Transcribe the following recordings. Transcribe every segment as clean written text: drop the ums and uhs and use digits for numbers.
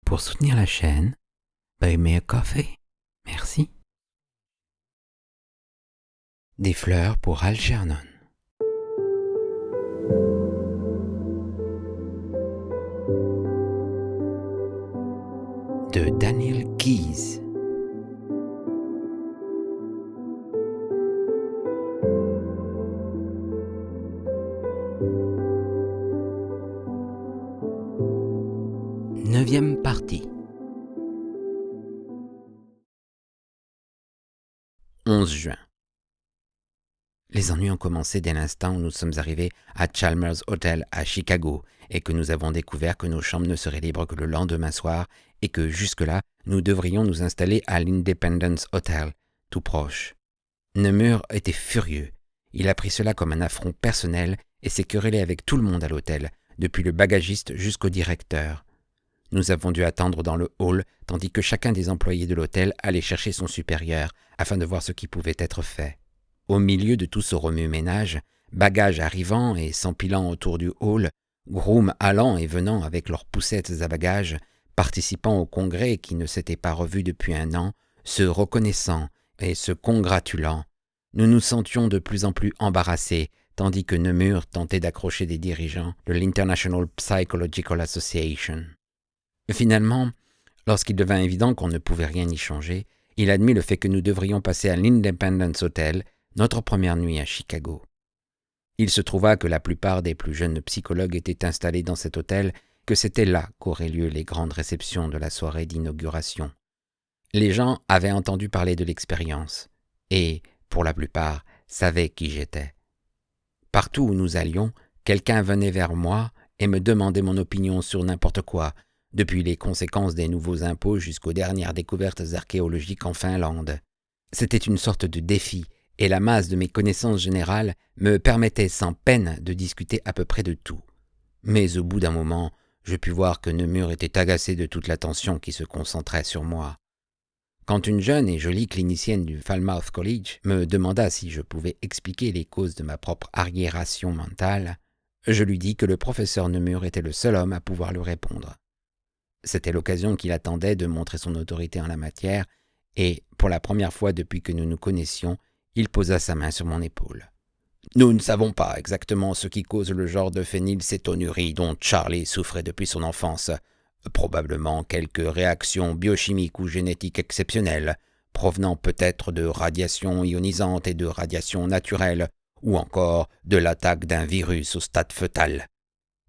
Pour soutenir la chaîne, buy me a coffee. Merci. Des fleurs pour Algernon. De Daniel Keyes. Neuvième partie. 11 juin. Les ennuis ont commencé dès l'instant où nous sommes arrivés à Chalmers Hotel à Chicago et que nous avons découvert que nos chambres ne seraient libres que le lendemain soir et que jusque-là, nous devrions nous installer à l'Independence Hotel, tout proche. Nemur était furieux. Il a pris cela comme un affront personnel et s'est querellé avec tout le monde à l'hôtel, depuis le bagagiste jusqu'au directeur. Nous avons dû attendre dans le hall, tandis que chacun des employés de l'hôtel allait chercher son supérieur, afin de voir ce qui pouvait être fait. Au milieu de tout ce remue-ménage, bagages arrivant et s'empilant autour du hall, grooms allant et venant avec leurs poussettes à bagages, participant au congrès qui ne s'était pas revu depuis un an, se reconnaissant et se congratulant, nous nous sentions de plus en plus embarrassés, tandis que Nemur tentait d'accrocher des dirigeants de l'International Psychological Association. Finalement, lorsqu'il devint évident qu'on ne pouvait rien y changer, il admit le fait que nous devrions passer à l'Independence Hotel, notre première nuit à Chicago. Il se trouva que la plupart des plus jeunes psychologues étaient installés dans cet hôtel, que c'était là qu'auraient lieu les grandes réceptions de la soirée d'inauguration. Les gens avaient entendu parler de l'expérience, et, pour la plupart, savaient qui j'étais. Partout où nous allions, quelqu'un venait vers moi et me demandait mon opinion sur n'importe quoi, depuis les conséquences des nouveaux impôts jusqu'aux dernières découvertes archéologiques en Finlande. C'était une sorte de défi, et la masse de mes connaissances générales me permettait sans peine de discuter à peu près de tout. Mais au bout d'un moment, je pus voir que Nemur était agacé de toute l'attention qui se concentrait sur moi. Quand une jeune et jolie clinicienne du Falmouth College me demanda si je pouvais expliquer les causes de ma propre arriération mentale, je lui dis que le professeur Nemur était le seul homme à pouvoir lui répondre. C'était l'occasion qu'il attendait de montrer son autorité en la matière, et, pour la première fois depuis que nous nous connaissions, il posa sa main sur mon épaule. « Nous ne savons pas exactement ce qui cause le genre de phénylcétonurie dont Charlie souffrait depuis son enfance. Probablement quelques réactions biochimiques ou génétiques exceptionnelles, provenant peut-être de radiations ionisantes et de radiations naturelles, ou encore de l'attaque d'un virus au stade fœtal.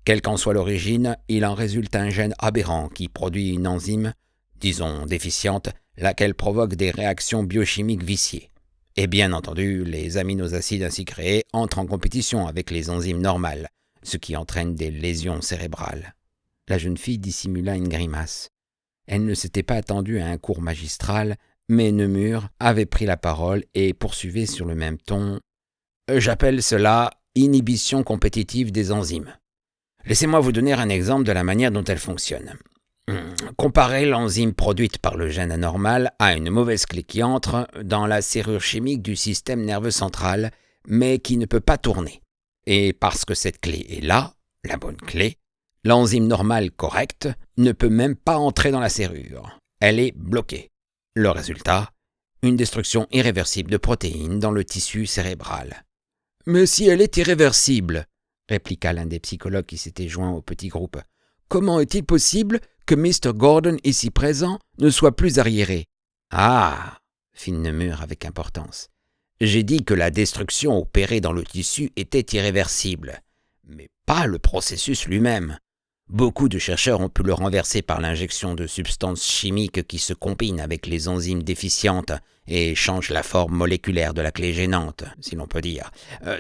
Quelle qu'en soit l'origine, il en résulte un gène aberrant qui produit une enzyme, disons déficiente, laquelle provoque des réactions biochimiques viciées. Et bien entendu, les aminoacides ainsi créés entrent en compétition avec les enzymes normales, ce qui entraîne des lésions cérébrales. » La jeune fille dissimula une grimace. Elle ne s'était pas attendue à un cours magistral, mais Nemur avait pris la parole et poursuivait sur le même ton. « J'appelle cela inhibition compétitive des enzymes. Laissez-moi vous donner un exemple de la manière dont elle fonctionne. Comparez l'enzyme produite par le gène anormal à une mauvaise clé qui entre dans la serrure chimique du système nerveux central, mais qui ne peut pas tourner. Et parce que cette clé est là, la bonne clé, l'enzyme normale correcte ne peut même pas entrer dans la serrure. Elle est bloquée. Le résultat, une destruction irréversible de protéines dans le tissu cérébral. « Mais si elle est irréversible !» répliqua l'un des psychologues qui s'était joint au petit groupe. « Comment est-il possible que Mr. Gordon, ici présent, ne soit plus arriéré ?»« Ah !» fit Nemur avec importance. « J'ai dit que la destruction opérée dans le tissu était irréversible, mais pas le processus lui-même. Beaucoup de chercheurs ont pu le renverser par l'injection de substances chimiques qui se combinent avec les enzymes déficientes et changent la forme moléculaire de la clé gênante, si l'on peut dire.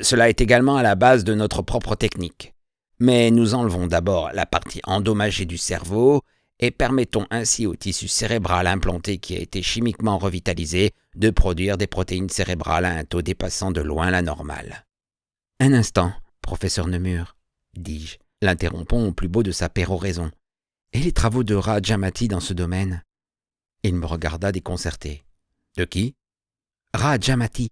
Cela est également à la base de notre propre technique. Mais nous enlevons d'abord la partie endommagée du cerveau et permettons ainsi au tissu cérébral implanté qui a été chimiquement revitalisé de produire des protéines cérébrales à un taux dépassant de loin la normale. »« Un instant, professeur Nemur, dis-je, l'interrompant au plus beau de sa péroraison. Et les travaux de Rajamati dans ce domaine ? Il me regarda déconcerté. De qui ? Rajamati.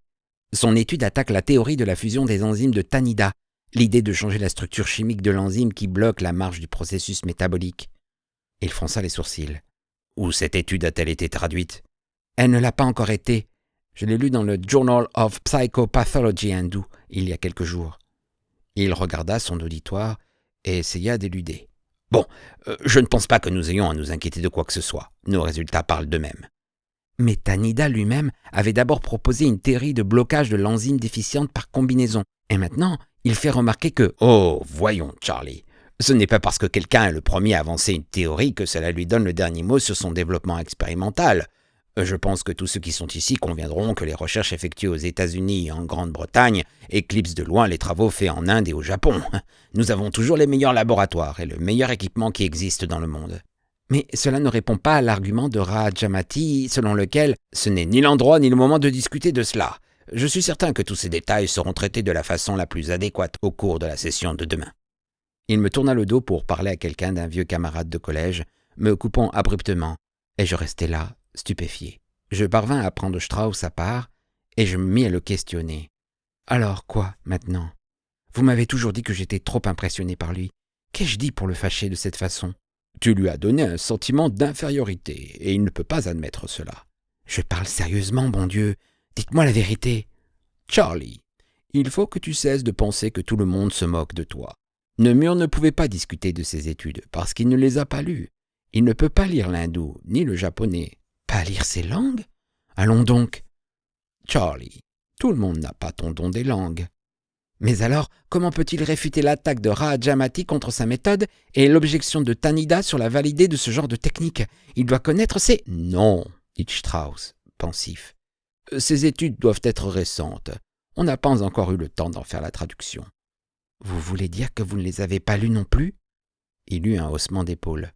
Son étude attaque la théorie de la fusion des enzymes de Tanida, l'idée de changer la structure chimique de l'enzyme qui bloque la marche du processus métabolique. Il fronça les sourcils. Où cette étude a-t-elle été traduite? Elle ne l'a pas encore été. Je l'ai lue dans le Journal of Psychopathology hindou il y a quelques jours. Il regarda son auditoire et essaya d'éluder. Bon, je ne pense pas que nous ayons à nous inquiéter de quoi que ce soit. Nos résultats parlent d'eux-mêmes. Mais Tanida lui-même avait d'abord proposé une théorie de blocage de l'enzyme déficiente par combinaison. Et maintenant, il fait remarquer que... Oh, voyons, Charlie. Ce n'est pas parce que quelqu'un est le premier à avancer une théorie que cela lui donne le dernier mot sur son développement expérimental. Je pense que tous ceux qui sont ici conviendront que les recherches effectuées aux États-Unis et en Grande-Bretagne éclipsent de loin les travaux faits en Inde et au Japon. Nous avons toujours les meilleurs laboratoires et le meilleur équipement qui existe dans le monde. Mais cela ne répond pas à l'argument de Rajamati selon lequel ce n'est ni l'endroit ni le moment de discuter de cela. Je suis certain que tous ces détails seront traités de la façon la plus adéquate au cours de la session de demain. Il me tourna le dos pour parler à quelqu'un d'un vieux camarade de collège, me coupant abruptement, et je restai là, stupéfié. Je parvins à prendre Strauss à part, et je me mis à le questionner. Alors quoi, maintenant? Vous m'avez toujours dit que j'étais trop impressionné par lui. Qu'ai-je dit pour le fâcher de cette façon? Tu lui as donné un sentiment d'infériorité, et il ne peut pas admettre cela. Je parle sérieusement, bon Dieu. Dites-moi la vérité. Charlie, il faut que tu cesses de penser que tout le monde se moque de toi. Nemur ne pouvait pas discuter de ses études, parce qu'il ne les a pas lues. Il ne peut pas lire l'hindou, ni le japonais. Pas lire ces langues? Allons donc. Charlie, tout le monde n'a pas ton don des langues. Mais alors, comment peut-il réfuter l'attaque de Rajamati contre sa méthode et l'objection de Tanida sur la validité de ce genre de technique? Il doit connaître ses... Non, dit Strauss, pensif. Ces études doivent être récentes. On n'a pas encore eu le temps d'en faire la traduction. Vous voulez dire que vous ne les avez pas lues non plus? Il eut un haussement d'épaules.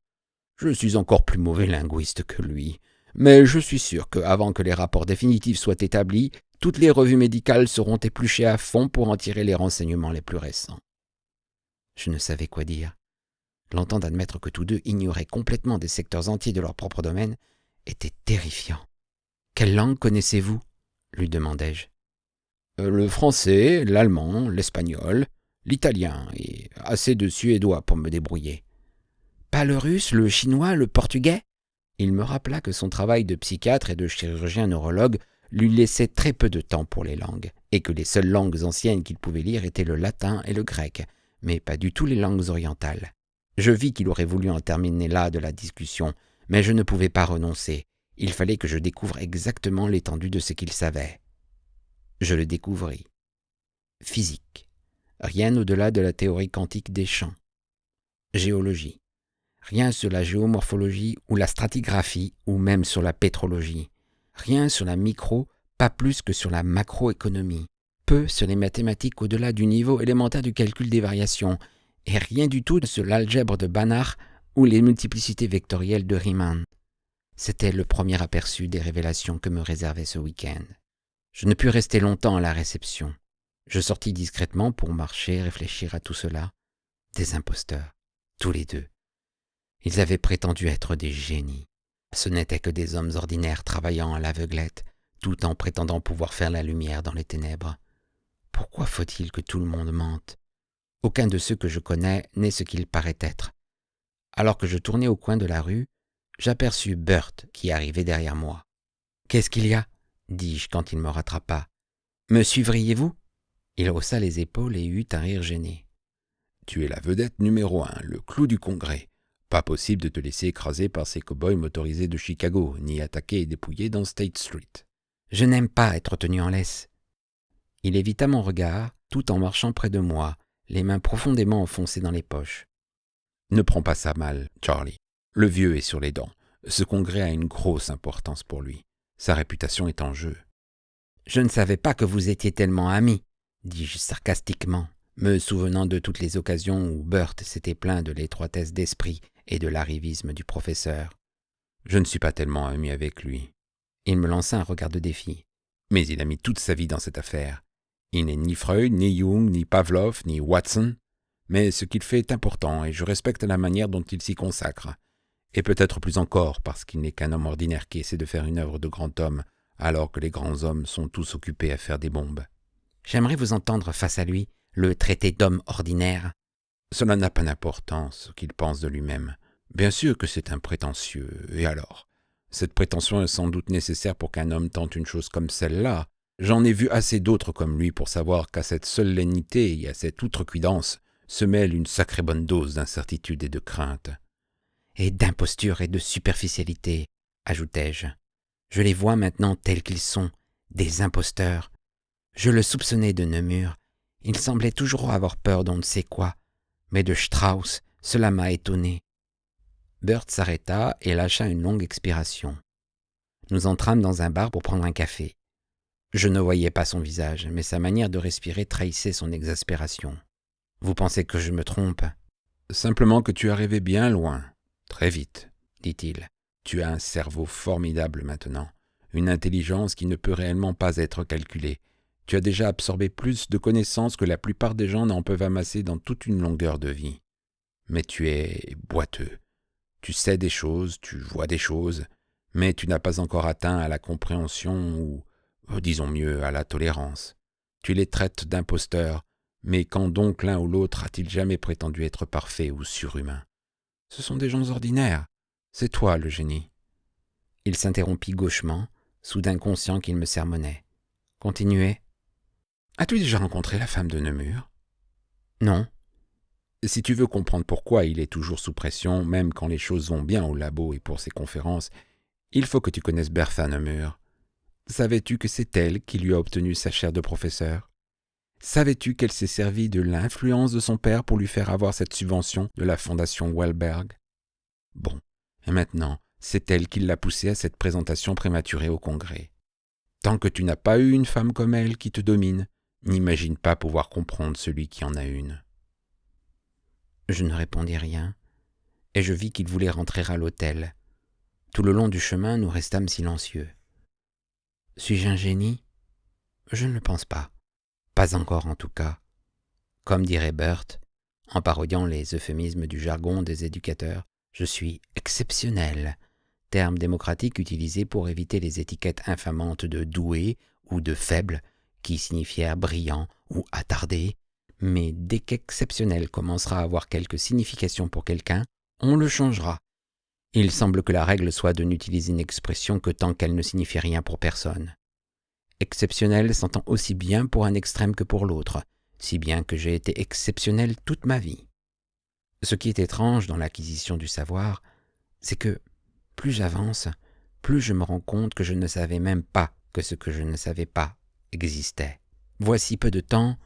Je suis encore plus mauvais linguiste que lui, mais je suis sûr qu'avant que les rapports définitifs soient établis, toutes les revues médicales seront épluchées à fond pour en tirer les renseignements les plus récents. Je ne savais quoi dire. L'entendre admettre que tous deux ignoraient complètement des secteurs entiers de leur propre domaine était terrifiant. « Quelle langue connaissez-vous » lui demandai-je. Le français, l'allemand, l'espagnol, l'italien et assez de suédois pour me débrouiller. Pas le russe, le chinois, le portugais? Il me rappela que son travail de psychiatre et de chirurgien neurologue lui laissait très peu de temps pour les langues, et que les seules langues anciennes qu'il pouvait lire étaient le latin et le grec, mais pas du tout les langues orientales. Je vis qu'il aurait voulu en terminer là de la discussion, mais je ne pouvais pas renoncer. Il fallait que je découvre exactement l'étendue de ce qu'il savait. Je le découvris. Physique. Rien au-delà de la théorie quantique des champs. Géologie. Rien sur la géomorphologie ou la stratigraphie ou même sur la pétrologie. Rien sur la micro, pas plus que sur la macroéconomie. Peu sur les mathématiques au-delà du niveau élémentaire du calcul des variations et rien du tout sur l'algèbre de Banach ou les multiplicités vectorielles de Riemann. C'était le premier aperçu des révélations que me réservait ce week-end. Je ne pus rester longtemps à la réception. Je sortis discrètement pour marcher, réfléchir à tout cela. Des imposteurs, tous les deux. Ils avaient prétendu être des génies. Ce n'étaient que des hommes ordinaires travaillant à l'aveuglette, tout en prétendant pouvoir faire la lumière dans les ténèbres. Pourquoi faut-il que tout le monde mente? Aucun de ceux que je connais n'est ce qu'il paraît être. Alors que je tournais au coin de la rue, j'aperçus Burt qui arrivait derrière moi. « Qu'est-ce qu'il y a » dis-je quand il me rattrapa. « Me suivriez-vous » Il haussa les épaules et eut un rire gêné. « Tu es la vedette numéro 1, le clou du congrès. Pas possible de te laisser écraser par ces cow-boys motorisés de Chicago, ni attaquer et dépouiller dans State Street. Je n'aime pas être tenu en laisse. » Il évita mon regard, tout en marchant près de moi, les mains profondément enfoncées dans les poches. « Ne prends pas ça mal, Charlie. Le vieux est sur les dents. Ce congrès a une grosse importance pour lui. Sa réputation est en jeu. »« Je ne savais pas que vous étiez tellement amis, » dis-je sarcastiquement, me souvenant de toutes les occasions où Burt s'était plaint de l'étroitesse d'esprit et de l'arrivisme du professeur. Je ne suis pas tellement ami avec lui. Il me lança un regard de défi. Mais il a mis toute sa vie dans cette affaire. Il n'est ni Freud, ni Jung, ni Pavlov, ni Watson. Mais ce qu'il fait est important et je respecte la manière dont il s'y consacre. Et peut-être plus encore parce qu'il n'est qu'un homme ordinaire qui essaie de faire une œuvre de grand homme alors que les grands hommes sont tous occupés à faire des bombes. J'aimerais vous entendre face à lui, le traiter d'homme ordinaire. Cela n'a pas d'importance, ce qu'il pense de lui-même. Bien sûr que c'est un prétentieux, et alors? Cette prétention est sans doute nécessaire pour qu'un homme tente une chose comme celle-là. J'en ai vu assez d'autres comme lui pour savoir qu'à cette solennité et à cette outrecuidance se mêle une sacrée bonne dose d'incertitude et de crainte. Et d'imposture et de superficialité, ajoutai-je. Je les vois maintenant tels qu'ils sont, des imposteurs. Je le soupçonnais de Nemours. Il semblait toujours avoir peur d'on ne sait quoi, mais de Strauss, cela m'a étonné. Burt s'arrêta et lâcha une longue expiration. Nous entrâmes dans un bar pour prendre un café. Je ne voyais pas son visage, mais sa manière de respirer trahissait son exaspération. « Vous pensez que je me trompe ?»« Simplement que tu as rêvé bien loin, très vite, dit-il. Tu as un cerveau formidable maintenant, une intelligence qui ne peut réellement pas être calculée. Tu as déjà absorbé plus de connaissances que la plupart des gens n'en peuvent amasser dans toute une longueur de vie. Mais tu es boiteux. Tu sais des choses, tu vois des choses, mais tu n'as pas encore atteint à la compréhension ou, disons mieux, à la tolérance. Tu les traites d'imposteurs, mais quand donc l'un ou l'autre a-t-il jamais prétendu être parfait ou surhumain? Ce sont des gens ordinaires. C'est toi le génie. » Il s'interrompit gauchement, soudain conscient qu'il me sermonnait. Continuez. « As-tu déjà rencontré la femme de Nemours? »« Non. » Si tu veux comprendre pourquoi il est toujours sous pression, même quand les choses vont bien au labo et pour ses conférences, il faut que tu connaisses Bertha Nemours. Savais-tu que c'est elle qui lui a obtenu sa chaire de professeur? Savais-tu qu'elle s'est servie de l'influence de son père pour lui faire avoir cette subvention de la fondation Wahlberg? Bon, et maintenant, c'est elle qui l'a poussé à cette présentation prématurée au Congrès. Tant que tu n'as pas eu une femme comme elle qui te domine, n'imagine pas pouvoir comprendre celui qui en a une. Je ne répondis rien, et je vis qu'il voulait rentrer à l'hôtel. Tout le long du chemin, nous restâmes silencieux. Suis-je un génie? Je ne le pense pas. Pas encore en tout cas. Comme dirait Burt, en parodiant les euphémismes du jargon des éducateurs, je suis exceptionnel, terme démocratique utilisé pour éviter les étiquettes infamantes de doué ou de faible, qui signifièrent brillant ou attardé, mais dès qu'exceptionnel commencera à avoir quelque signification pour quelqu'un, on le changera. Il semble que la règle soit de n'utiliser une expression que tant qu'elle ne signifie rien pour personne. Exceptionnel s'entend aussi bien pour un extrême que pour l'autre, si bien que j'ai été exceptionnel toute ma vie. Ce qui est étrange dans l'acquisition du savoir, c'est que, plus j'avance, plus je me rends compte que je ne savais même pas que ce que je ne savais pas existait. Voici peu de temps,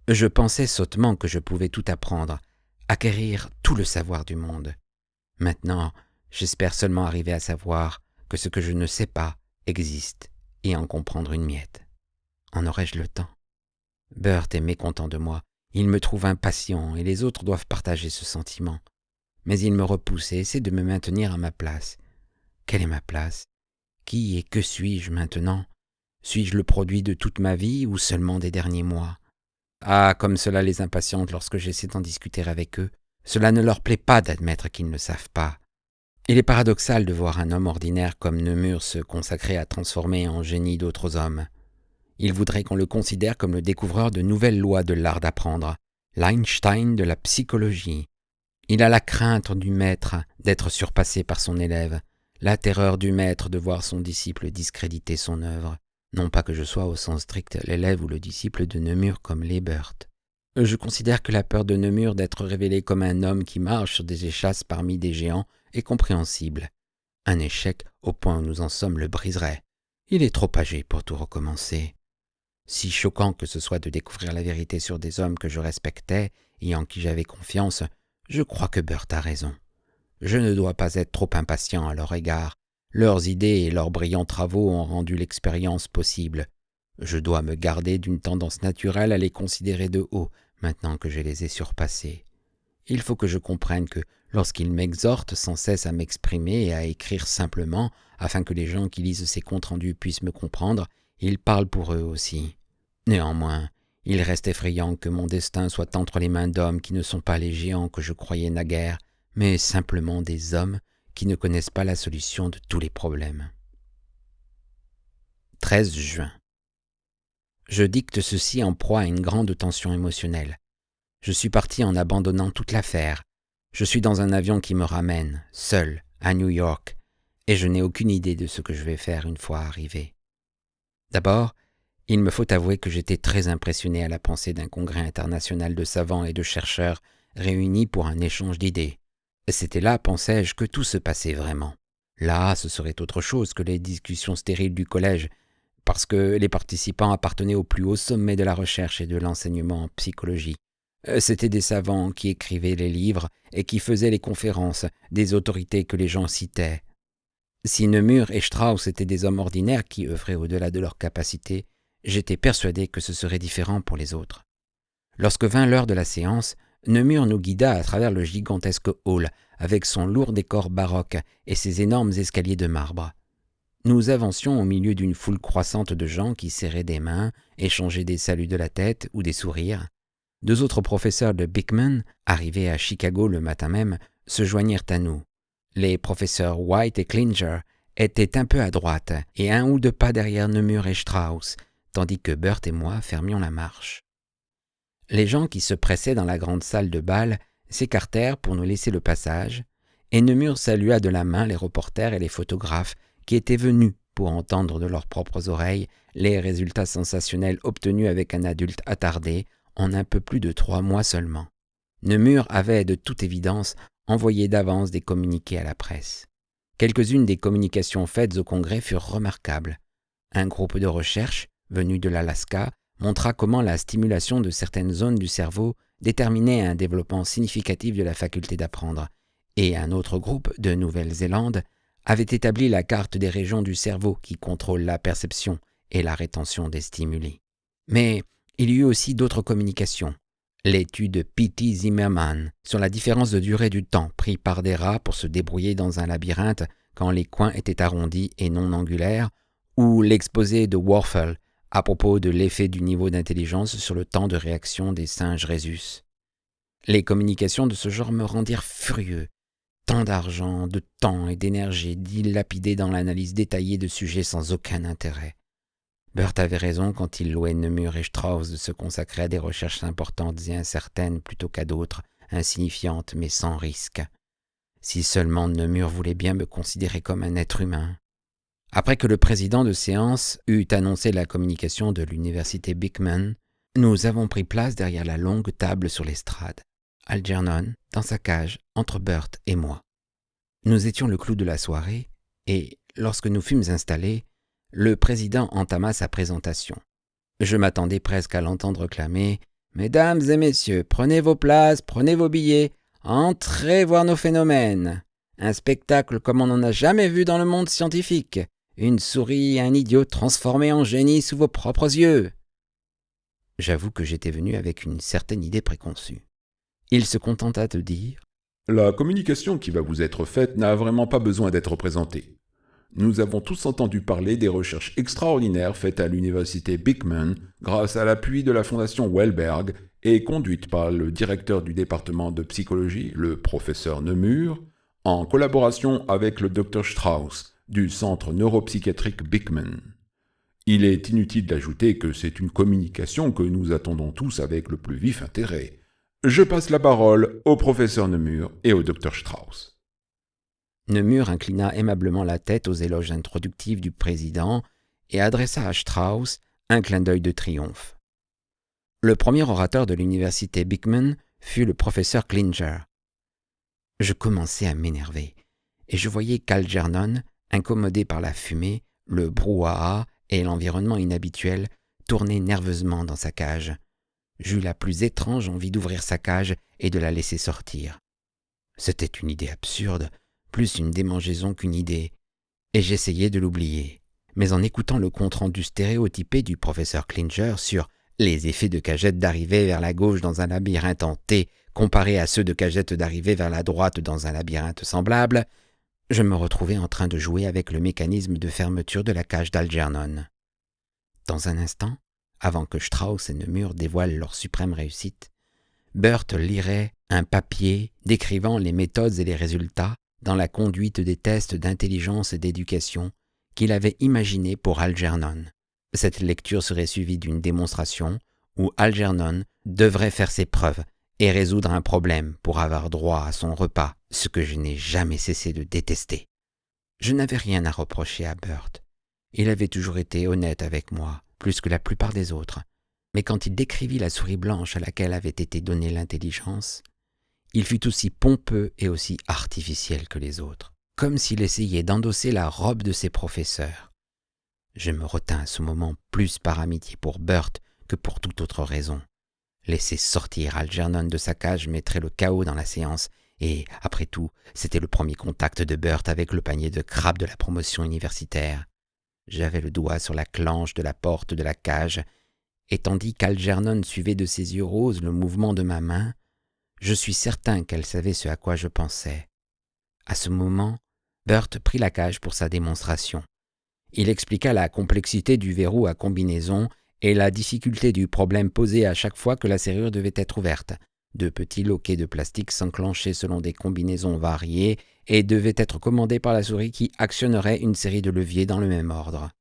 je pensais sottement que je pouvais tout apprendre, acquérir tout le savoir du monde. Maintenant, j'espère seulement arriver à savoir que ce que je ne sais pas existe et en comprendre une miette. En aurais-je le temps? Burt est mécontent de moi. Il me trouve impatient et les autres doivent partager ce sentiment. Mais il me repousse et essaie de me maintenir à ma place. Quelle est ma place? Qui et que suis-je maintenant? Suis-je le produit de toute ma vie ou seulement des derniers mois? Ah, comme cela les impatiente lorsque j'essaie d'en discuter avec eux. Cela ne leur plaît pas d'admettre qu'ils ne savent pas. Il est paradoxal de voir un homme ordinaire comme Nemours se consacrer à transformer en génie d'autres hommes. Il voudrait qu'on le considère comme le découvreur de nouvelles lois de l'art d'apprendre, l'Einstein de la psychologie. Il a la crainte du maître d'être surpassé par son élève, la terreur du maître de voir son disciple discréditer son œuvre. Non pas que je sois au sens strict l'élève ou le disciple de Nemours comme les Burt. Je considère que la peur de Nemours d'être révélé comme un homme qui marche sur des échasses parmi des géants est compréhensible. Un échec, au point où nous en sommes, le briserait. Il est trop âgé pour tout recommencer. Si choquant que ce soit de découvrir la vérité sur des hommes que je respectais et en qui j'avais confiance, je crois que Burt a raison. Je ne dois pas être trop impatient à leur égard. Leurs idées et leurs brillants travaux ont rendu l'expérience possible. Je dois me garder d'une tendance naturelle à les considérer de haut, maintenant que je les ai surpassés. Il faut que je comprenne que, lorsqu'ils m'exhortent sans cesse à m'exprimer et à écrire simplement, afin que les gens qui lisent ces comptes rendus puissent me comprendre, ils parlent pour eux aussi. Néanmoins, il reste effrayant que mon destin soit entre les mains d'hommes qui ne sont pas les géants que je croyais naguère, mais simplement des hommes qui ne connaissent pas la solution de tous les problèmes. 13 juin. Je dicte ceci en proie à une grande tension émotionnelle. Je suis parti en abandonnant toute l'affaire. Je suis dans un avion qui me ramène, seul, à New York, et je n'ai aucune idée de ce que je vais faire une fois arrivé. D'abord, il me faut avouer que j'étais très impressionné à la pensée d'un congrès international de savants et de chercheurs réunis pour un échange d'idées. C'était là, pensais-je, que tout se passait vraiment. Là, ce serait autre chose que les discussions stériles du collège, parce que les participants appartenaient au plus haut sommet de la recherche et de l'enseignement en psychologie. C'étaient des savants qui écrivaient les livres et qui faisaient les conférences, des autorités que les gens citaient. Si Nemur et Strauss étaient des hommes ordinaires qui œuvraient au-delà de leurs capacités, j'étais persuadé que ce serait différent pour les autres. Lorsque vint l'heure de la séance, Nemur nous guida à travers le gigantesque hall, avec son lourd décor baroque et ses énormes escaliers de marbre. Nous avancions au milieu d'une foule croissante de gens qui serraient des mains, échangeaient des saluts de la tête ou des sourires. 2 autres professeurs de Beekman, arrivés à Chicago le matin même, se joignirent à nous. Les professeurs White et Klinger étaient un peu à droite et 1 ou 2 pas derrière Nemur et Strauss, tandis que Burt et moi fermions la marche. Les gens qui se pressaient dans la grande salle de bal s'écartèrent pour nous laisser le passage, et Nemur salua de la main les reporters et les photographes qui étaient venus pour entendre de leurs propres oreilles les résultats sensationnels obtenus avec un adulte attardé en un peu plus de 3 mois seulement. Nemur avait de toute évidence envoyé d'avance des communiqués à la presse. Quelques-unes des communications faites au Congrès furent remarquables. Un groupe de recherche, venu de l'Alaska, montra comment la stimulation de certaines zones du cerveau déterminait un développement significatif de la faculté d'apprendre, et un autre groupe de Nouvelle-Zélande avait établi la carte des régions du cerveau qui contrôlent la perception et la rétention des stimuli. Mais il y eut aussi d'autres communications. L'étude de P.T. Zimmerman sur la différence de durée du temps pris par des rats pour se débrouiller dans un labyrinthe quand les coins étaient arrondis et non angulaires, ou l'exposé de Warfel à propos de l'effet du niveau d'intelligence sur le temps de réaction des singes rhésus. Les communications de ce genre me rendirent furieux. Tant d'argent, de temps et d'énergie dilapidés dans l'analyse détaillée de sujets sans aucun intérêt. Burt avait raison quand il louait Nemur et Strauss de se consacrer à des recherches importantes et incertaines plutôt qu'à d'autres, insignifiantes mais sans risque. Si seulement Nemur voulait bien me considérer comme un être humain. Après que le président de séance eut annoncé la communication de l'université Beekman, nous avons pris place derrière la longue table sur l'estrade. Algernon, dans sa cage, entre Burt et moi. Nous étions le clou de la soirée, et, lorsque nous fûmes installés, le président entama sa présentation. Je m'attendais presque à l'entendre clamer « Mesdames et messieurs, prenez vos places, prenez vos billets, entrez voir nos phénomènes. Un spectacle comme on n'en a jamais vu dans le monde scientifique. Une souris et un idiot transformés en génie sous vos propres yeux. » J'avoue que j'étais venu avec une certaine idée préconçue. Il se contenta de dire « La communication qui va vous être faite n'a vraiment pas besoin d'être présentée. Nous avons tous entendu parler des recherches extraordinaires faites à l'université Beekman grâce à l'appui de la fondation Wellberg et conduites par le directeur du département de psychologie, le professeur Nemur, en collaboration avec le Dr Strauss du centre neuropsychiatrique Beekman. Il est inutile d'ajouter que c'est une communication que nous attendons tous avec le plus vif intérêt. Je passe la parole au professeur Nemur et au Dr Strauss. » Nemur inclina aimablement la tête aux éloges introductifs du président et adressa à Strauss un clin d'œil de triomphe. Le premier orateur de l'université Beekman fut le professeur Klinger. Je commençais à m'énerver, et je voyais qu'Algernon, incommodé par la fumée, le brouhaha et l'environnement inhabituel, tournait nerveusement dans sa cage. J'eus la plus étrange envie d'ouvrir sa cage et de la laisser sortir. C'était une idée absurde, plus une démangeaison qu'une idée, et j'essayais de l'oublier. Mais en écoutant le compte-rendu stéréotypé du professeur Klinger sur les effets de cagette d'arrivée vers la gauche dans un labyrinthe en T comparés à ceux de cagette d'arrivée vers la droite dans un labyrinthe semblable, je me retrouvais en train de jouer avec le mécanisme de fermeture de la cage d'Algernon. Dans un instant, avant que Strauss et Nemur dévoilent leur suprême réussite, Burt lirait un papier décrivant les méthodes et les résultats dans la conduite des tests d'intelligence et d'éducation qu'il avait imaginés pour Algernon. Cette lecture serait suivie d'une démonstration où Algernon devrait faire ses preuves et résoudre un problème pour avoir droit à son repas, ce que je n'ai jamais cessé de détester. Je n'avais rien à reprocher à Burt. Il avait toujours été honnête avec moi, plus que la plupart des autres. Mais quand il décrivit la souris blanche à laquelle avait été donnée l'intelligence, il fut aussi pompeux et aussi artificiel que les autres, comme s'il essayait d'endosser la robe de ses professeurs. Je me retins à ce moment plus par amitié pour Burt que pour toute autre raison. Laisser sortir Algernon de sa cage mettrait le chaos dans la séance, et, après tout, c'était le premier contact de Burt avec le panier de crabes de la promotion universitaire. J'avais le doigt sur la clenche de la porte de la cage, et tandis qu'Algernon suivait de ses yeux roses le mouvement de ma main, je suis certain qu'elle savait ce à quoi je pensais. À ce moment, Burt prit la cage pour sa démonstration. Il expliqua la complexité du verrou à combinaison et la difficulté du problème posé à chaque fois que la serrure devait être ouverte. De petits loquets de plastique s'enclenchaient selon des combinaisons variées et devaient être commandés par la souris qui actionnerait une série de leviers dans le même ordre.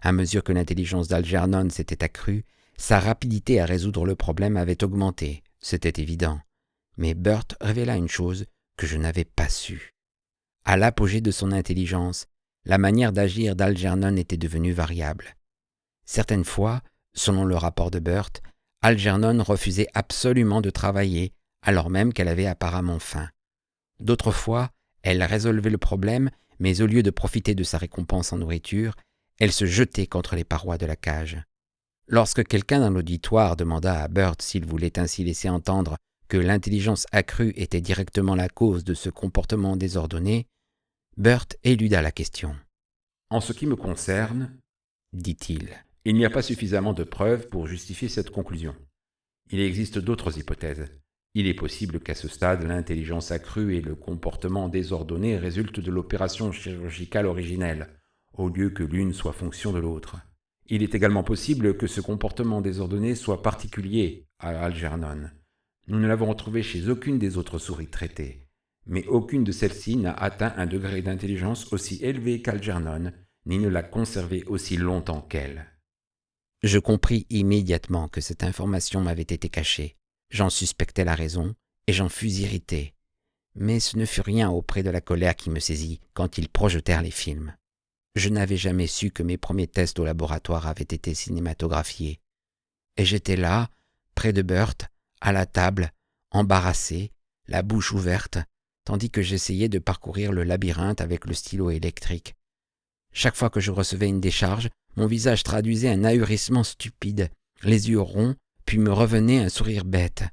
À mesure que l'intelligence d'Algernon s'était accrue, sa rapidité à résoudre le problème avait augmenté, c'était évident. Mais Burt révéla une chose que je n'avais pas su. À l'apogée de son intelligence, la manière d'agir d'Algernon était devenue variable. Certaines fois, selon le rapport de Burt, Algernon refusait absolument de travailler, alors même qu'elle avait apparemment faim. D'autres fois, elle résolvait le problème, mais au lieu de profiter de sa récompense en nourriture, elle se jetait contre les parois de la cage. Lorsque quelqu'un dans l'auditoire demanda à Burt s'il voulait ainsi laisser entendre que l'intelligence accrue était directement la cause de ce comportement désordonné, Burt éluda la question. « En ce qui me concerne, dit-il, il n'y a pas suffisamment de preuves pour justifier cette conclusion. Il existe d'autres hypothèses. Il est possible qu'à ce stade, l'intelligence accrue et le comportement désordonné résultent de l'opération chirurgicale originelle, au lieu que l'une soit fonction de l'autre. Il est également possible que ce comportement désordonné soit particulier à Algernon. Nous ne l'avons retrouvé chez aucune des autres souris traitées, mais aucune de celles-ci n'a atteint un degré d'intelligence aussi élevé qu'Algernon, ni ne l'a conservé aussi longtemps qu'elle. » Je compris immédiatement que cette information m'avait été cachée. J'en suspectais la raison, et j'en fus irrité. Mais ce ne fut rien auprès de la colère qui me saisit quand ils projetèrent les films. Je n'avais jamais su que mes premiers tests au laboratoire avaient été cinématographiés. Et j'étais là, près de Burt, à la table, embarrassé, la bouche ouverte, tandis que j'essayais de parcourir le labyrinthe avec le stylo électrique. Chaque fois que je recevais une décharge, mon visage traduisait un ahurissement stupide, les yeux ronds, puis me revenait un sourire bête.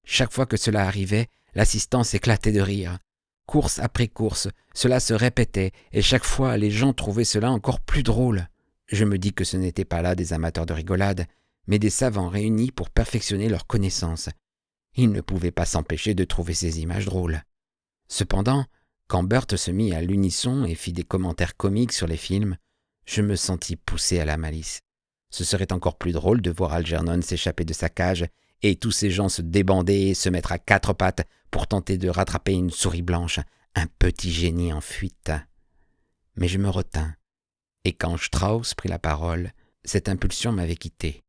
Chaque fois que cela arrivait, l'assistance éclatait de rire. Course après course, cela se répétait, et chaque fois les gens trouvaient cela encore plus drôle. Je me dis que ce n'étaient pas là des amateurs de rigolade, mais des savants réunis pour perfectionner leurs connaissances. Ils ne pouvaient pas s'empêcher de trouver ces images drôles. Cependant, quand Burt se mit à l'unisson et fit des commentaires comiques sur les films, je me sentis poussé à la malice. Ce serait encore plus drôle de voir Algernon s'échapper de sa cage et tous ces gens se débander et se mettre à quatre pattes pour tenter de rattraper une souris blanche, un petit génie en fuite. Mais je me retins, et quand Strauss prit la parole, cette impulsion m'avait quitté.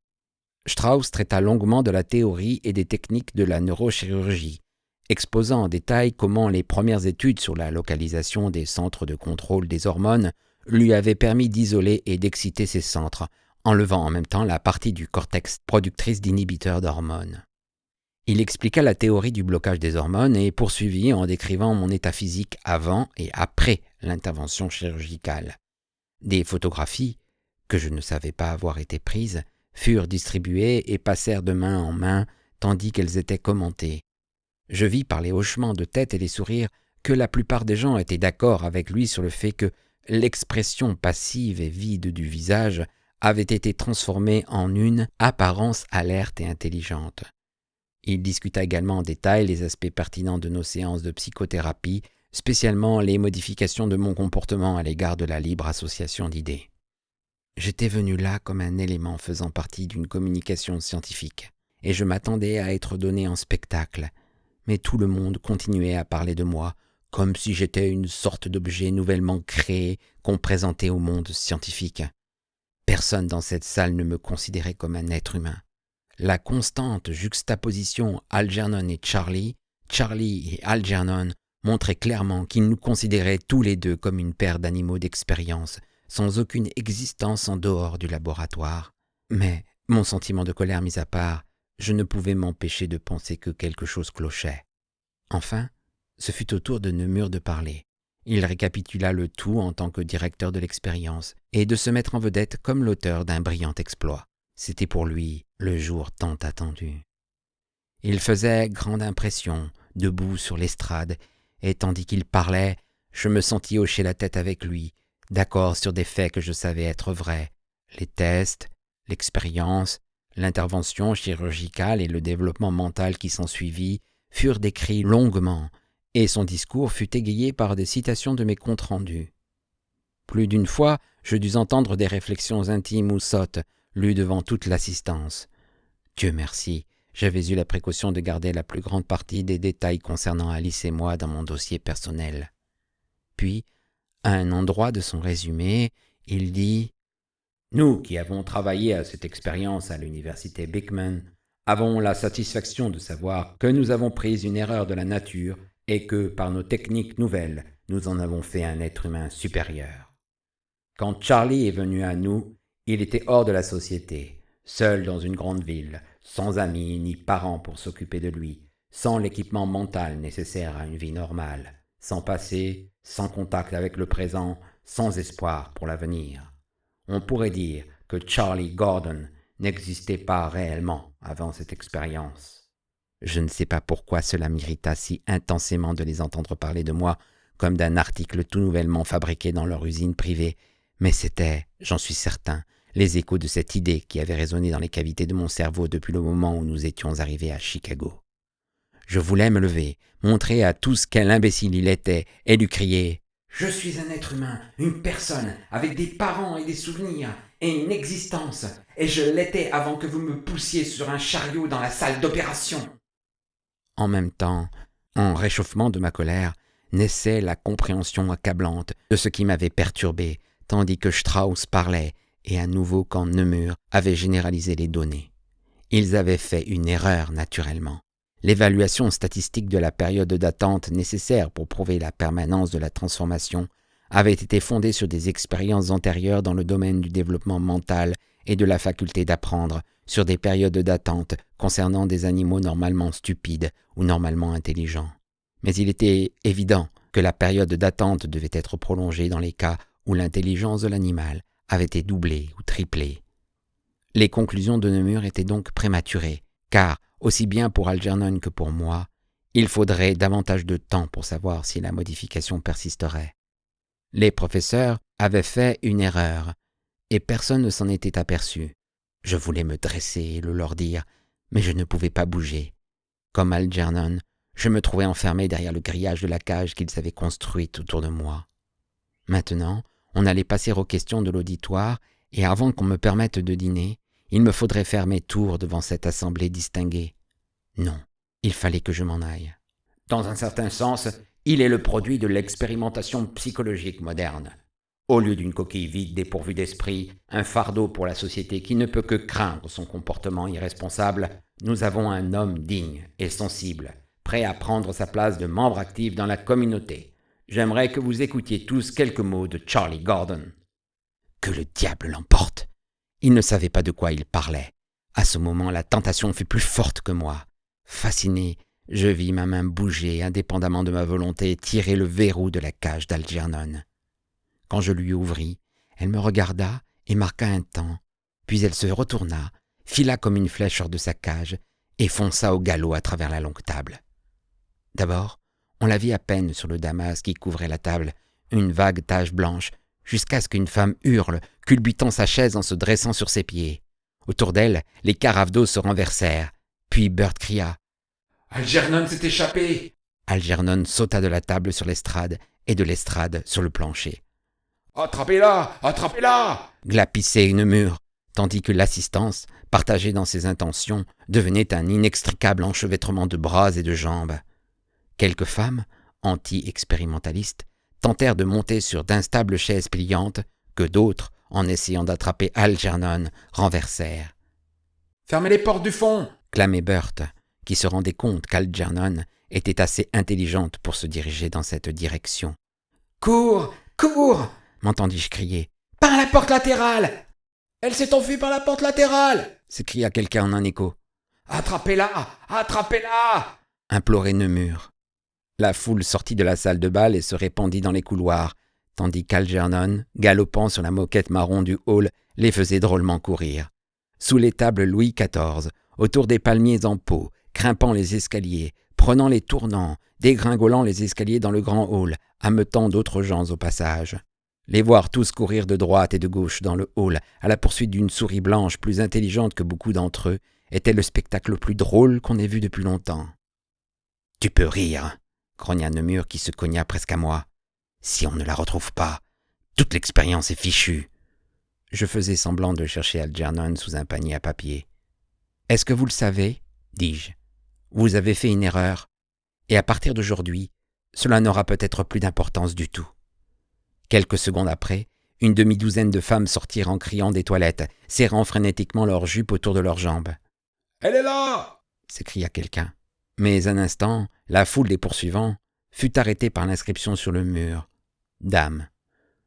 Strauss traita longuement de la théorie et des techniques de la neurochirurgie, exposant en détail comment les premières études sur la localisation des centres de contrôle des hormones lui avaient permis d'isoler et d'exciter ces centres, enlevant en même temps la partie du cortex productrice d'inhibiteurs d'hormones. Il expliqua la théorie du blocage des hormones et poursuivit en décrivant mon état physique avant et après l'intervention chirurgicale. Des photographies, que je ne savais pas avoir été prises, furent distribuées et passèrent de main en main tandis qu'elles étaient commentées. Je vis par les hochements de tête et les sourires que la plupart des gens étaient d'accord avec lui sur le fait que l'expression passive et vide du visage avait été transformée en une apparence alerte et intelligente. Il discuta également en détail les aspects pertinents de nos séances de psychothérapie, spécialement les modifications de mon comportement à l'égard de la libre association d'idées. J'étais venu là comme un élément faisant partie d'une communication scientifique, et je m'attendais à être donné en spectacle, mais tout le monde continuait à parler de moi comme si j'étais une sorte d'objet nouvellement créé qu'on présentait au monde scientifique. Personne dans cette salle ne me considérait comme un être humain. la constante juxtaposition Algernon et Charlie et Algernon montraient clairement qu'ils nous considéraient tous les deux comme une paire d'animaux d'expérience, sans aucune existence en dehors du laboratoire. Mais, mon sentiment de colère mis à part, je ne pouvais m'empêcher de penser que quelque chose clochait. Enfin, ce fut au tour de Nemur de parler. Il récapitula le tout en tant que directeur de l'expérience et de se mettre en vedette comme l'auteur d'un brillant exploit. C'était pour lui le jour tant attendu. Il faisait grande impression, debout sur l'estrade, et tandis qu'il parlait, je me sentis hocher la tête avec lui, d'accord sur des faits que je savais être vrais. Les tests, l'expérience, l'intervention chirurgicale et le développement mental qui s'ensuivit furent décrits longuement, et son discours fut égayé par des citations de mes comptes rendus. Plus d'une fois, je dus entendre des réflexions intimes ou sottes, lues devant toute l'assistance. Dieu merci, j'avais eu la précaution de garder la plus grande partie des détails concernant Alice et moi dans mon dossier personnel. Puis, à un endroit de son résumé, il dit « Nous qui avons travaillé à cette expérience à l'université Beekman, avons la satisfaction de savoir que nous avons pris une erreur de la nature et que, par nos techniques nouvelles, nous en avons fait un être humain supérieur. Quand Charlie est venu à nous, il était hors de la société, seul dans une grande ville, sans amis ni parents pour s'occuper de lui, sans l'équipement mental nécessaire à une vie normale, sans passé, sans contact avec le présent, sans espoir pour l'avenir. On pourrait dire que Charlie Gordon n'existait pas réellement avant cette expérience. Je ne sais pas pourquoi cela m'irrita si intensément de les entendre parler de moi comme d'un article tout nouvellement fabriqué dans leur usine privée, mais c'était, j'en suis certain, les échos de cette idée qui avait résonné dans les cavités de mon cerveau depuis le moment où nous étions arrivés à Chicago. Je voulais me lever, montrer à tous quel imbécile il était, et lui crier « Je suis un être humain, une personne, avec des parents et des souvenirs, et une existence, et je l'étais avant que vous me poussiez sur un chariot dans la salle d'opération. » En même temps, en réchauffement de ma colère, naissait la compréhension accablante de ce qui m'avait perturbé, tandis que Strauss parlait, et à nouveau quand Nemur avait généralisé les données. Ils avaient fait une erreur, naturellement. L'évaluation statistique de la période d'attente nécessaire pour prouver la permanence de la transformation avait été fondée sur des expériences antérieures dans le domaine du développement mental et de la faculté d'apprendre, sur des périodes d'attente concernant des animaux normalement stupides ou normalement intelligents. Mais il était évident que la période d'attente devait être prolongée dans les cas où l'intelligence de l'animal avait été doublée ou triplée. Les conclusions de Nemur étaient donc prématurées, car, aussi bien pour Algernon que pour moi, il faudrait davantage de temps pour savoir si la modification persisterait. Les professeurs avaient fait une erreur, et personne ne s'en était aperçu. Je voulais me dresser et le leur dire, mais je ne pouvais pas bouger. Comme Algernon, je me trouvais enfermé derrière le grillage de la cage qu'ils avaient construite autour de moi. Maintenant, on allait passer aux questions de l'auditoire, et avant qu'on me permette de dîner, il me faudrait faire mes tours devant cette assemblée distinguée. Non, il fallait que je m'en aille. Dans un certain sens, il est le produit de l'expérimentation psychologique moderne. Au lieu d'une coquille vide dépourvue d'esprit, un fardeau pour la société qui ne peut que craindre son comportement irresponsable, nous avons un homme digne et sensible, prêt à prendre sa place de membre actif dans la communauté. J'aimerais que vous écoutiez tous quelques mots de Charlie Gordon. Que le diable l'emporte! Il ne savait pas de quoi il parlait. À ce moment, la tentation fut plus forte que moi. Fasciné, je vis ma main bouger, indépendamment de ma volonté, tirer le verrou de la cage d'Algernon. Quand je lui ouvris, elle me regarda et marqua un temps, puis elle se retourna, fila comme une flèche hors de sa cage et fonça au galop à travers la longue table. D'abord, on la vit à peine sur le damas qui couvrait la table, une vague tache blanche, jusqu'à ce qu'une femme hurle, culbutant sa chaise en se dressant sur ses pieds. Autour d'elle, les carafes d'eau se renversèrent, puis Burt cria « Algernon s'est échappé !» Algernon sauta de la table sur l'estrade et de l'estrade sur le plancher. « Attrapez-la! Attrapez-la !» glapissait Nemur, tandis que l'assistance, partagée dans ses intentions, devenait un inextricable enchevêtrement de bras et de jambes. Quelques femmes, anti-expérimentalistes, tentèrent de monter sur d'instables chaises pliantes que d'autres, en essayant d'attraper Algernon, renversèrent. Fermez les portes du fond !» clamait Burt, qui se rendait compte qu'Algernon était assez intelligente pour se diriger dans cette direction. « Cours! Cours !» m'entendis-je crier. « Par la porte latérale !»« Elle s'est enfuie par la porte latérale !» s'écria quelqu'un en un écho. « Attrapez-la! Attrapez-la !» implorait Nemur. La foule sortit de la salle de bal et se répandit dans les couloirs, tandis qu'Algernon, galopant sur la moquette marron du hall, les faisait drôlement courir. Sous les tables Louis XIV, autour des palmiers en pot, grimpant les escaliers, prenant les tournants, dégringolant les escaliers dans le grand hall, ameutant d'autres gens au passage. Les voir tous courir de droite et de gauche dans le hall, à la poursuite d'une souris blanche plus intelligente que beaucoup d'entre eux, était le spectacle le plus drôle qu'on ait vu depuis longtemps. « Tu peux rire !» grogna Nemur qui se cogna presque à moi. « Si on ne la retrouve pas, toute l'expérience est fichue. » Je faisais semblant de chercher Algernon sous un panier à papier. « Est-ce que vous le savez ?» dis-je. « Vous avez fait une erreur, et à partir d'aujourd'hui, cela n'aura peut-être plus d'importance du tout. » Quelques secondes après, une demi-douzaine de femmes sortirent en criant des toilettes, serrant frénétiquement leurs jupes autour de leurs jambes. « Elle est là !» s'écria quelqu'un. Mais un instant, la foule les poursuivant fut arrêtée par l'inscription sur le mur. « Dame ».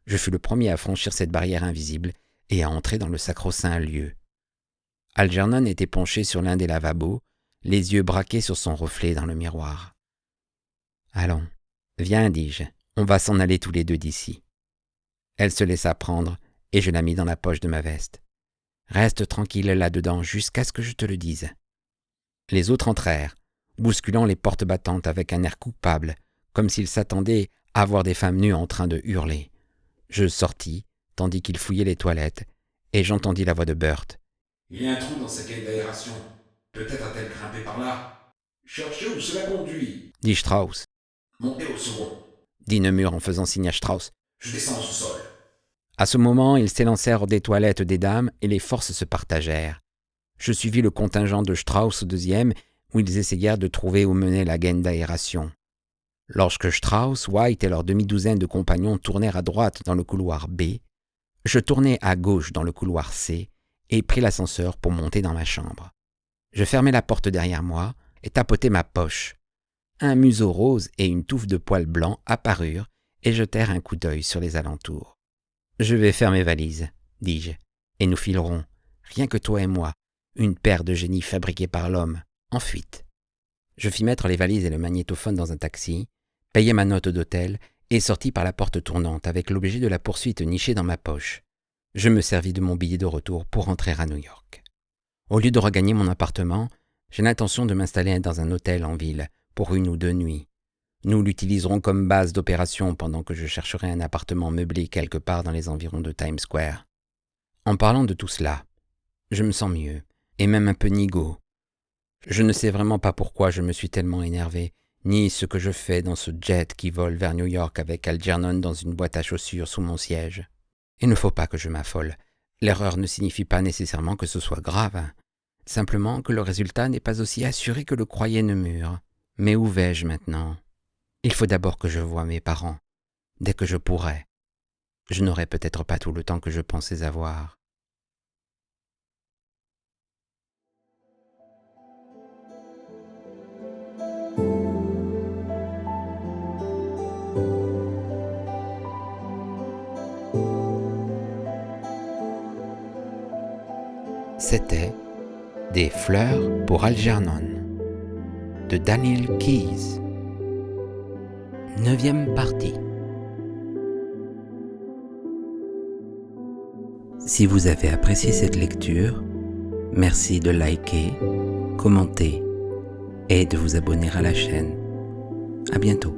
Je fus le premier à franchir cette barrière invisible et à entrer dans le sacro-saint lieu. Algernon était penché sur l'un des lavabos, les yeux braqués sur son reflet dans le miroir. « Allons, viens, dis-je, on va s'en aller tous les deux d'ici. » Elle se laissa prendre et je la mis dans la poche de ma veste. « Reste tranquille là-dedans jusqu'à ce que je te le dise. » Les autres entrèrent, bousculant les portes battantes avec un air coupable, comme s'ils s'attendaient à voir des femmes nues en train de hurler. Je sortis, tandis qu'ils fouillaient les toilettes, et j'entendis la voix de Burt. « Il y a un trou dans sa caisse d'aération. Peut-être a-t-elle grimpé par là. Cherchez où cela conduit, dit Strauss. Montez au second, dit Nemur en faisant signe à Strauss. Je descends au sous-sol. À ce moment, ils s'élancèrent des toilettes des dames et les forces se partagèrent. Je suivis le contingent de Strauss au deuxième, où ils essayèrent de trouver où menait la gaine d'aération. Lorsque Strauss, White et leur demi-douzaine de compagnons tournèrent à droite dans le couloir B, je tournai à gauche dans le couloir C et pris l'ascenseur pour monter dans ma chambre. Je fermai la porte derrière moi et tapotai ma poche. Un museau rose et une touffe de poils blancs apparurent et jetèrent un coup d'œil sur les alentours. « Je vais faire mes valises, dis-je, et nous filerons, rien que toi et moi, une paire de génies fabriqués par l'homme, en fuite. » Je fis mettre les valises et le magnétophone dans un taxi, payai ma note d'hôtel et sortis par la porte tournante avec l'objet de la poursuite niché dans ma poche. Je me servis de mon billet de retour pour rentrer à New York. Au lieu de regagner mon appartement, j'ai l'intention de m'installer dans un hôtel en ville pour 1 ou 2 nuits. Nous l'utiliserons comme base d'opération pendant que je chercherai un appartement meublé quelque part dans les environs de Times Square. En parlant de tout cela, je me sens mieux, et même un peu nigaud. Je ne sais vraiment pas pourquoi je me suis tellement énervé, ni ce que je fais dans ce jet qui vole vers New York avec Algernon dans une boîte à chaussures sous mon siège. Il ne faut pas que je m'affole. L'erreur ne signifie pas nécessairement que ce soit grave. Simplement que le résultat n'est pas aussi assuré que le croyait Nemur. Mais où vais-je maintenant ? Il faut d'abord que je voie mes parents, dès que je pourrai. Je n'aurai peut-être pas tout le temps que je pensais avoir. C'était Des fleurs pour Algernon de Daniel Keyes. 9e partie. Si vous avez apprécié cette lecture, merci de liker, commenter et de vous abonner à la chaîne. À bientôt.